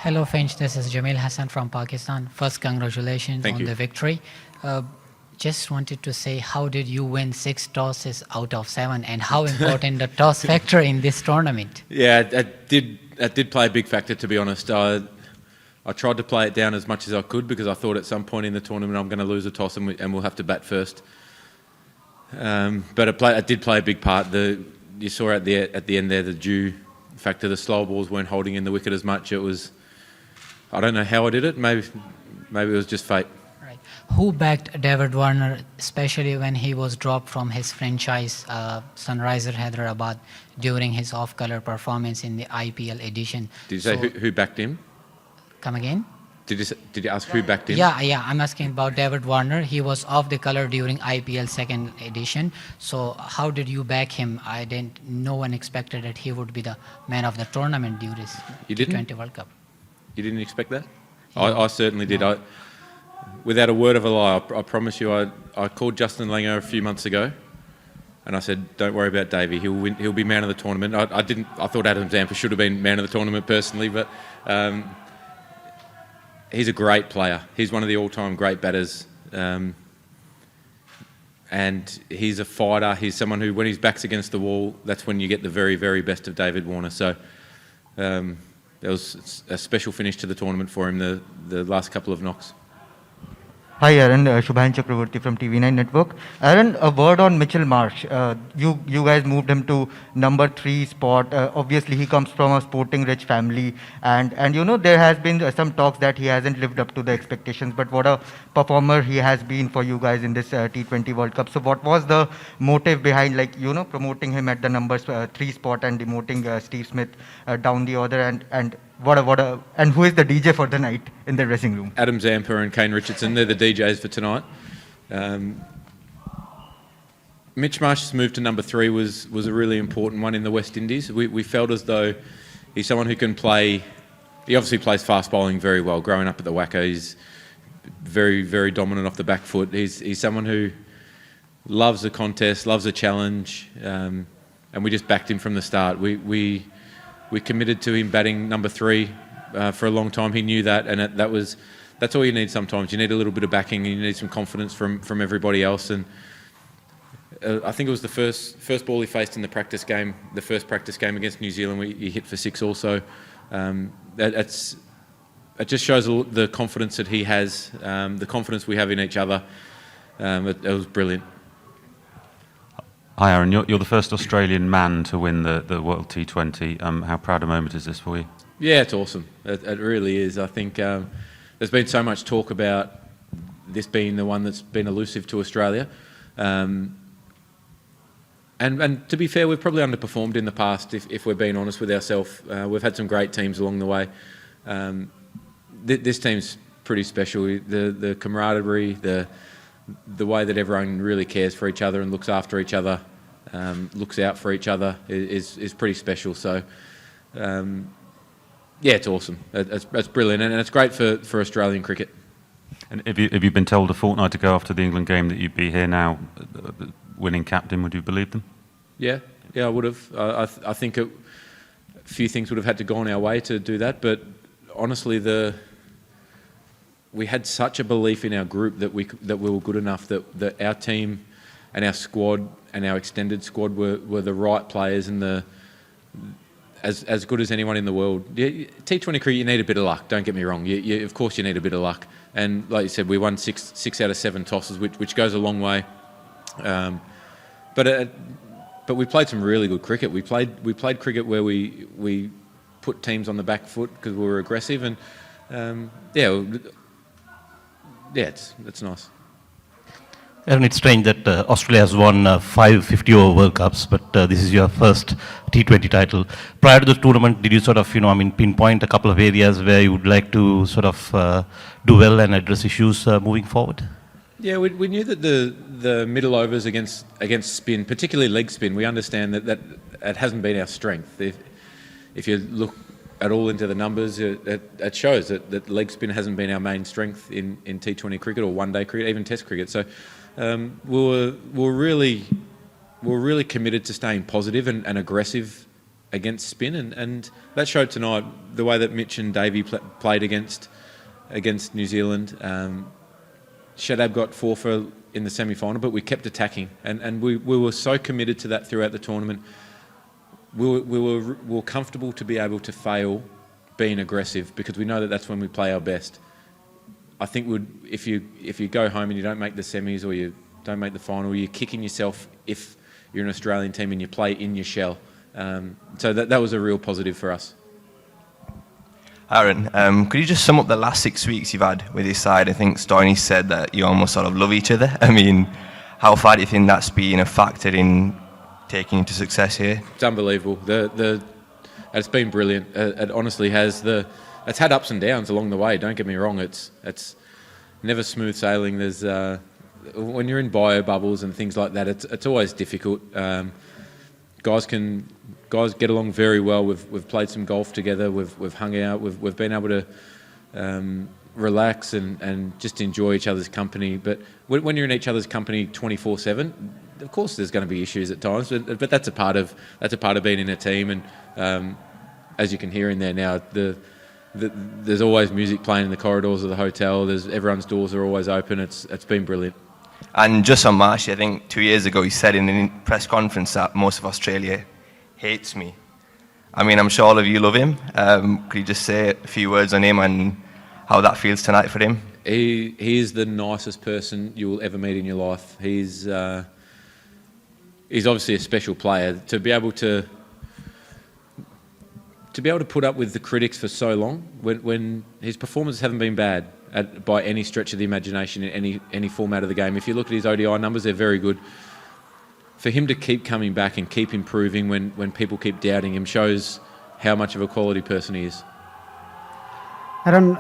Hello, Finch. This is Jamil Hassan from Pakistan. First, congratulations Thank on you. the victory. Just wanted to say, how did you win 6 tosses out of 7, and how important the toss factor in this tournament? Yeah, that did play a big factor, to be honest. I tried to play it down as much as I could because I thought at some point in the tournament I'm going to lose a toss and we'll have to bat first. But it did play a big part. You saw at the end there the due factor. The slow balls weren't holding in the wicket as much. It was, I don't know how I did it. Maybe it was just fate. Right. Who backed David Warner, especially when he was dropped from his franchise, Sunriser Hyderabad, during his off-color performance in the IPL edition? Did you say who backed him? Come again? Did you ask who backed him? Yeah. I'm asking about David Warner. He was off the color during IPL second edition. So how did you back him? No one expected that he would be the man of the tournament during this T20 World Cup. You didn't expect that? Yeah. I certainly did. Without a word of a lie, I promise you, I called Justin Langer a few months ago, and I said, "Don't worry about Davey. He'll win. He'll be man of the tournament." I thought Adam Zampa should have been man of the tournament personally, but he's a great player. He's one of the all-time great batters, and he's a fighter. He's someone who, when his back's against the wall, that's when you get the very, very best of David Warner. So there was a special finish to the tournament for him, the last couple of knocks. Hi Aaron, Shubhan Chakravarti from TV9 Network. Aaron, a word on Mitchell Marsh. You guys moved him to number 3 spot. Obviously, he comes from a sporting-rich family, and there has been some talks that he hasn't lived up to the expectations. But what a performer he has been for you guys in this T20 World Cup. So, what was the motive behind, promoting him at the number 3 spot and demoting Steve Smith down the order? And who is the DJ for the night in the dressing room? Adam Zampa and Kane Richardson, they're the DJs for tonight. Mitch Marsh's move to number 3 was a really important one in the West Indies. We felt as though he's someone who can play. He obviously plays fast bowling very well. Growing up at the Wacker, he's very, very dominant off the back foot. He's someone who loves the contest, loves a challenge, and we just backed him from the start. We committed to him batting number 3 for a long time. He knew that, and that's all you need sometimes. You need a little bit of backing, and you need some confidence from everybody else. And I think it was the first ball he faced in the practice game, the first practice game against New Zealand, where he hit for 6 also. It just shows the confidence that he has, the confidence we have in each other. It was brilliant. Hi Aaron, you're the first Australian man to win the World T20. How proud a moment is this for you? Yeah, it's awesome. It really is. I think there's been so much talk about this being the one that's been elusive to Australia. And to be fair, we've probably underperformed in the past, if we're being honest with ourselves. We've had some great teams along the way. This team's pretty special. The camaraderie, the way that everyone really cares for each other and looks after each other, looks out for each other is pretty special. So, yeah, it's awesome. It's brilliant, and it's great for Australian cricket. And if you've been told a fortnight ago after the England game that you'd be here now, winning captain, would you believe them? Yeah, I would have. I think a few things would have had to go on our way to do that, but honestly, we had such a belief in our group that we were good enough that our team and our squad and our extended squad were the right players and as good as anyone in the world. T20 cricket, you need a bit of luck. Don't get me wrong. Of course, you need a bit of luck. And like you said, we won 6 out of 7 tosses, which goes a long way. But we played some really good cricket. We played cricket where we put teams on the back foot because we were aggressive and it's nice. Aaron, it's strange that Australia has won 5 50-over World Cups, but this is your first T20 title. Prior to the tournament, did you pinpoint a couple of areas where you would like to do well and address issues moving forward? Yeah, we knew that the middle overs against spin, particularly leg spin, we understand that it hasn't been our strength. If you look at all into the numbers, it shows that leg spin hasn't been our main strength in T20 cricket or one-day cricket, even Test cricket. So we were really committed to staying positive and aggressive against spin, and that showed tonight. The way that Mitch and Davey played against New Zealand. Shadab got 4 for in the semi-final, but we kept attacking, and we were so committed to that throughout the tournament. We were comfortable to be able to fail being aggressive, because we know that that's when we play our best. I think if you go home and you don't make the semis or you don't make the final, you're kicking yourself if you're an Australian team and you play in your shell. So that was a real positive for us. Aaron, could you just sum up the last 6 weeks you've had with this side? I think Stoney said that you almost sort of love each other. I mean, how far do you think that's been a factor in taking you to success here? It's unbelievable. It's been brilliant. It honestly has. It's had ups and downs along the way. Don't get me wrong. It's never smooth sailing. There's when you're in bio bubbles and things like that, it's always difficult. Guys get along very well. We've played some golf together. We've hung out. We've been able to relax and just enjoy each other's company. But when you're in each other's company 24/7, of course there's going to be issues at times. But that's a part of being in a team. And as you can hear in there now, there's always music playing in the corridors of the hotel. Everyone's doors are always open. It's been brilliant. And just on Marsh, I think 2 years ago he said in a press conference that most of Australia hates me. I mean, I'm sure all of you love him. Could you just say a few words on him and how that feels tonight for him? He is the nicest person you will ever meet in your life. He's obviously a special player. To be able to put up with the critics for so long, when his performances haven't been bad by any stretch of the imagination in any format of the game. If you look at his ODI numbers, they're very good. For him to keep coming back and keep improving when people keep doubting him shows how much of a quality person he is. Aaron,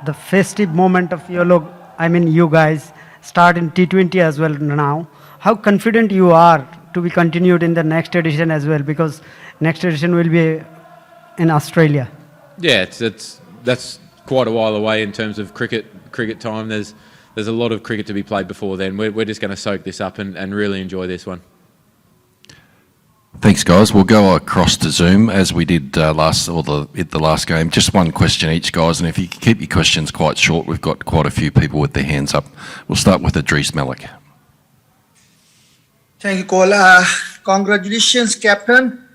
the festive moment of you guys start in T20 as well now. How confident you are to be continued in the next edition as well, because next edition will be in Australia? Yeah, that's quite a while away in terms of cricket time. There's a lot of cricket to be played before then. We're just going to soak this up and really enjoy this one. Thanks, guys. We'll go across to Zoom as we did the last game. Just one question each, guys, and if you can keep your questions quite short, we've got quite a few people with their hands up. We'll start with Idris Malik. Thank you, Cole. Congratulations, Captain.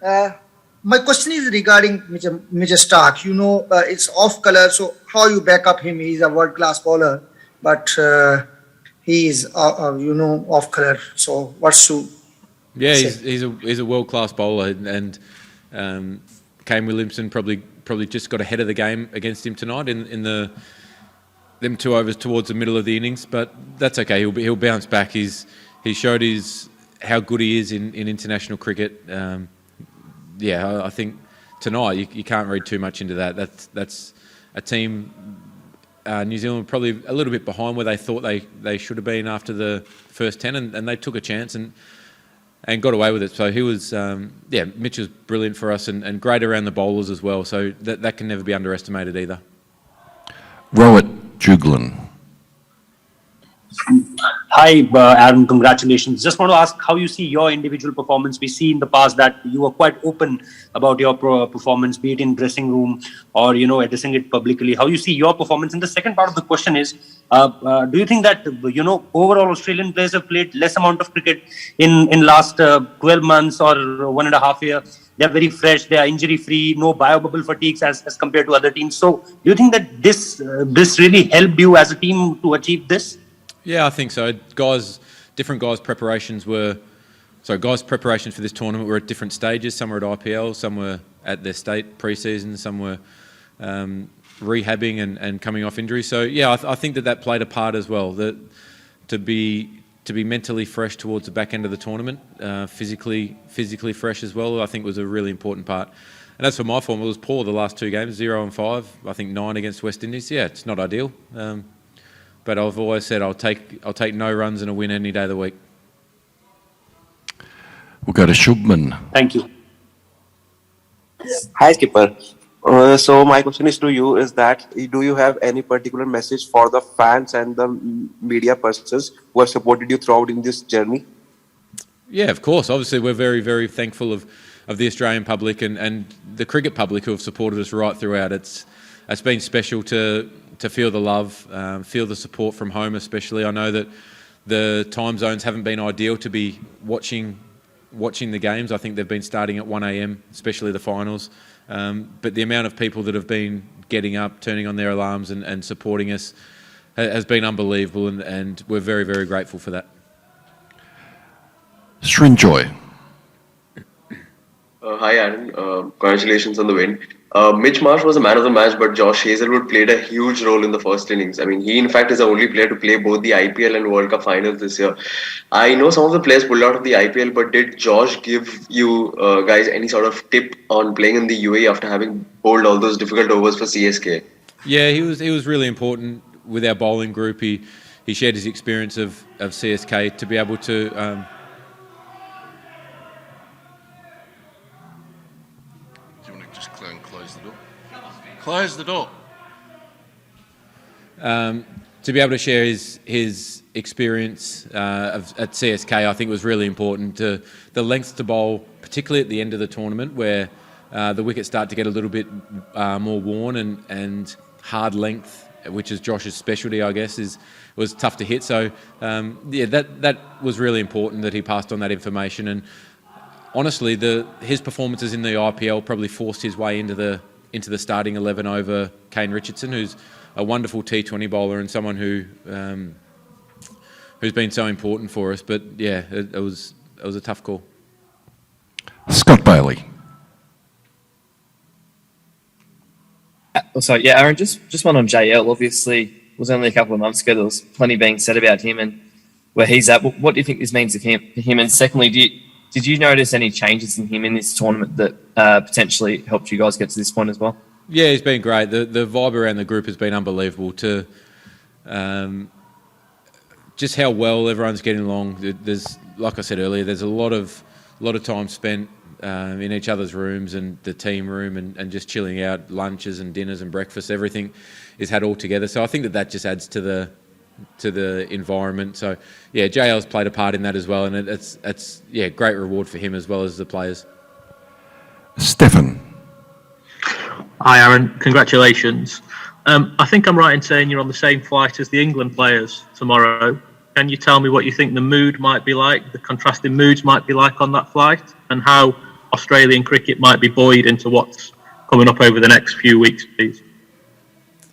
My question is regarding Mitchell Stark. It's off color, so how you back up him? He's a world-class bowler, but he is, off color. So what's to Yeah, say? he's a world-class bowler, and Kane Williamson probably just got ahead of the game against him tonight in them 2 overs towards the middle of the innings. But that's okay. He'll bounce back. He showed how good he is in international cricket. I think tonight you can't read too much into that. That's a team. New Zealand were probably a little bit behind where they thought they should have been after the first 10, and they took a chance and got away with it. So he was, Mitch was brilliant for us and great around the bowlers as well. So that can never be underestimated either. Rohit Juglin. Hi, Aaron, congratulations. Just want to ask how you see your individual performance. We see in the past that you were quite open about your performance, be it in dressing room or, addressing it publicly. How you see your performance? And the second part of the question is, do you think that, overall Australian players have played less amount of cricket in last 12 months or 1.5 years? They're very fresh, they are injury-free, no bio-bubble fatigues as compared to other teams. So do you think that this really helped you as a team to achieve this? Yeah, I think so. Different guys' preparations for this tournament were at different stages. Some were at IPL, some were at their state pre-season, some were rehabbing and coming off injury. So yeah, I think that played a part as well. That to be mentally fresh towards the back end of the tournament, physically fresh as well, I think was a really important part. And as for my form, it was poor the last 2 games, 0 and 5. I think 9 against West Indies. Yeah, it's not ideal. But I've always said I'll take no runs and a win any day of the week. We'll go to Shubman. Thank you. Hi, Skipper. So my question is to you is that do you have any particular message for the fans and the media persons who have supported you throughout in this journey? Yeah, of course. Obviously, we're very, very thankful of the Australian public and the cricket public who have supported us right throughout. It's been special to feel the love, feel the support from home especially. I know that the time zones haven't been ideal to be watching the games. I think they've been starting at 1 a.m, especially the finals. But the amount of people that have been getting up, turning on their alarms and supporting us has been unbelievable, and we're very, very grateful for that. Srinjoy. Hi Aaron, congratulations on the win. Mitch Marsh was a man of the match, but Josh Hazelwood played a huge role in the first innings. I mean, he in fact is the only player to play both the IPL and World Cup finals this year. I know some of the players pulled out of the IPL, but did Josh give you guys any sort of tip on playing in the UAE after having bowled all those difficult overs for CSK? Yeah, he was really important with our bowling group. He shared his experience of CSK to be able to. Close the door. To be able to share his experience at CSK, I think was really important. The lengths to bowl, particularly at the end of the tournament, where the wickets start to get a little bit more worn and hard length, which is Josh's specialty, I guess, was tough to hit. So yeah, that was really important that he passed on that information. And honestly, his performances in the IPL probably forced his way into the starting 11 over Kane Richardson, who's a wonderful T20 bowler and someone who's been so important for us. But yeah, it was a tough call. Scott Bailey. So yeah, Aaron, just one on JL. Obviously, it was only a couple of months ago. There was plenty being said about him and where he's at. What do you think this means for him? And secondly, did you notice any changes in him in this tournament that potentially helped you guys get to this point as well? Yeah, he's been great. The vibe around the group has been unbelievable. To just how well everyone's getting along. There's, like I said earlier, there's a lot of time spent in each other's rooms and the team room and just chilling out, lunches and dinners and breakfast. Everything is had all together. So I think that just adds to the environment. So yeah, JL's played a part in that as well, and it's great reward for him as well as the players. Stefan. Hi Aaron, congratulations. I think I'm right in saying you're on the same flight as the England players tomorrow. Can you tell me what you think the mood might be like, the contrasting moods might be like on that flight, and how Australian cricket might be buoyed into what's coming up over the next few weeks, please?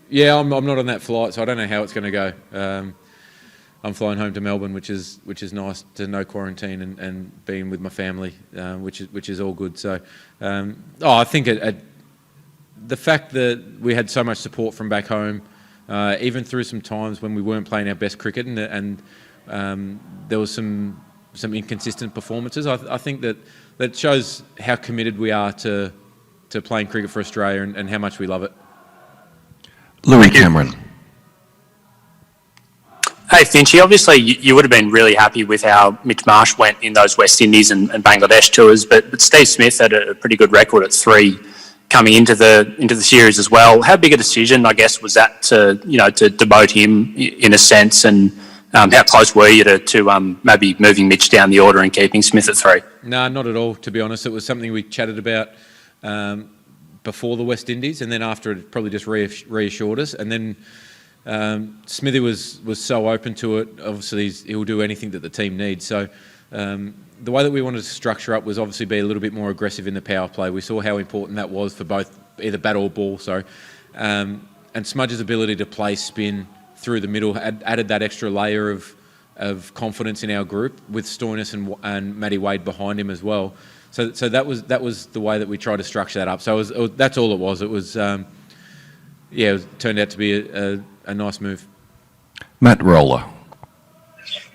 Yeah, I'm not on that flight, so I don't know how it's going to go. I'm flying home to Melbourne, which is nice, to no quarantine and being with my family, which is all good. So, I think the fact that we had so much support from back home, even through some times when we weren't playing our best cricket and there was some inconsistent performances, I think that shows how committed we are to playing cricket for Australia and how much we love it. Louis Cameron. Hey Finchy, obviously you would have been really happy with how Mitch Marsh went in those West Indies and Bangladesh tours, but Steve Smith had a pretty good record at 3 coming into the series as well. How big a decision, I guess, was that to demote him in a sense, and how close were you to maybe moving Mitch down the order and keeping Smith at 3? No, not at all, to be honest. It was something we chatted about before the West Indies, and then after it probably just reassured us. And then Smithy was so open to it. Obviously, he'll do anything that the team needs. So the way that we wanted to structure up was obviously be a little bit more aggressive in the power play. We saw how important that was for both either bat or ball. So and Smudge's ability to play spin through the middle added that extra layer of confidence in our group with Stoinis and Matty Wade behind him as well. So that was the way that we tried to structure that up. So that's all it was. It was it turned out to be a nice move. Matt Roller.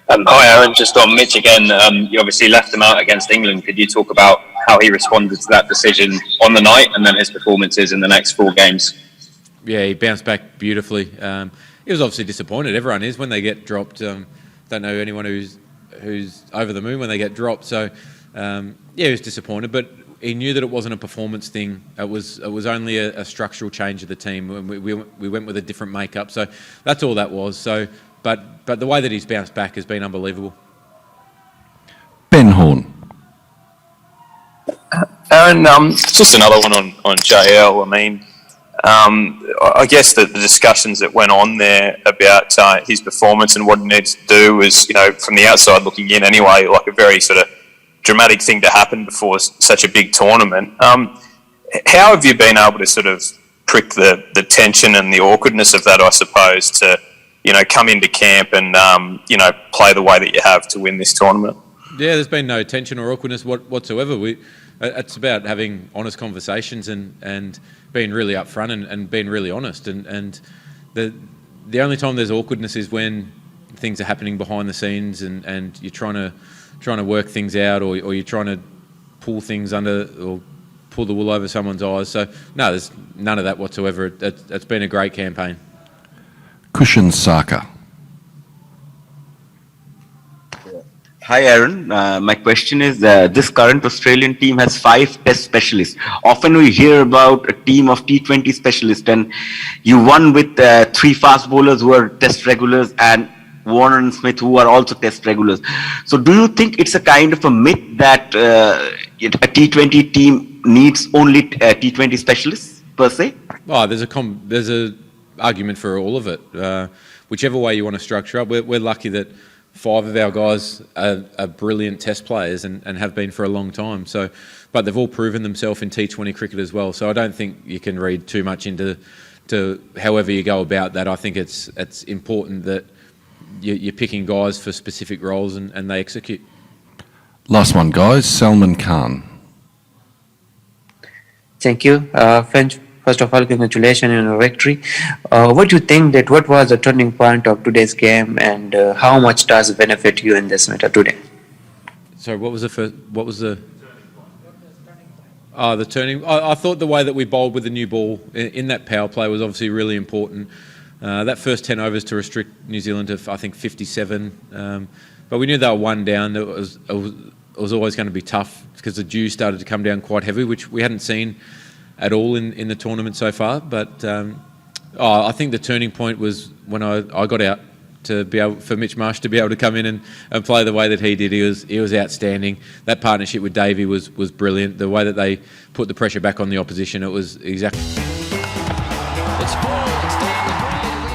Hi Aaron, just on Mitch again. You obviously left him out against England. Could you talk about how he responded to that decision on the night and then his performances in the next 4 games? Yeah, he bounced back beautifully. He was obviously disappointed. Everyone is when they get dropped. Don't know anyone who's over the moon when they get dropped. So he was disappointed, but he knew that it wasn't a performance thing. It was only a structural change of the team. We went with a different makeup. So that's all that was. So, but the way that he's bounced back has been unbelievable. Ben Horn. Aaron, just another one on JL. I mean, I guess the discussions that went on there about his performance and what he needs to do was, from the outside looking in anyway, like a very sort of dramatic thing to happen before such a big tournament. How have you been able to sort of prick the tension and the awkwardness of that, I suppose, to, come into camp and, play the way that you have to win this tournament? Yeah, there's been no tension or awkwardness whatsoever. It's about having honest conversations and being really upfront and being really honest. And the only time there's awkwardness is when things are happening behind the scenes and you're trying to work things out or you're trying to pull things under or pull the wool over someone's eyes. So no, there's none of that whatsoever. It's been a great campaign. Kushan Saka. Hi Aaron, my question is this current Australian team has 5 test specialists. Often we hear about a team of T20 specialists, and you won with 3 fast bowlers who are test regulars and Warner and Smith who are also test regulars. So do you think it's a kind of a myth that a T20 team needs only T20 specialists per se? Oh, there's a argument for all of it. Whichever way you want to structure up, we're lucky that 5 of our guys are brilliant test players and have been for a long time. So, but they've all proven themselves in T20 cricket as well. So I don't think you can read too much into however you go about that. I think it's important that you're picking guys for specific roles and they execute. Last one, guys. Salman Khan. Thank you, Finch. First of all, congratulations on your victory. What do you think what was the turning point of today's game, and how much does it benefit you in this matter today? Sorry, what was the first? What was the? Oh, the turning. I thought the way that we bowled with the new ball in that power play was obviously really important. That first 10 overs to restrict New Zealand to I think 57, but we knew they were 1 down. It was always going to be tough because the dew started to come down quite heavy, which we hadn't seen at all in the tournament so far. But I think the turning point was when I got out to be able for Mitch Marsh to be able to come in and play the way that he did. He was outstanding. That partnership with Davey was brilliant. The way that they put the pressure back on the opposition, it was exactly.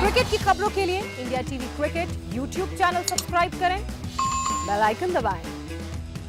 Cricket की खबरों के लिए India TV cricket YouTube channel subscribe करें, bell icon दबाएं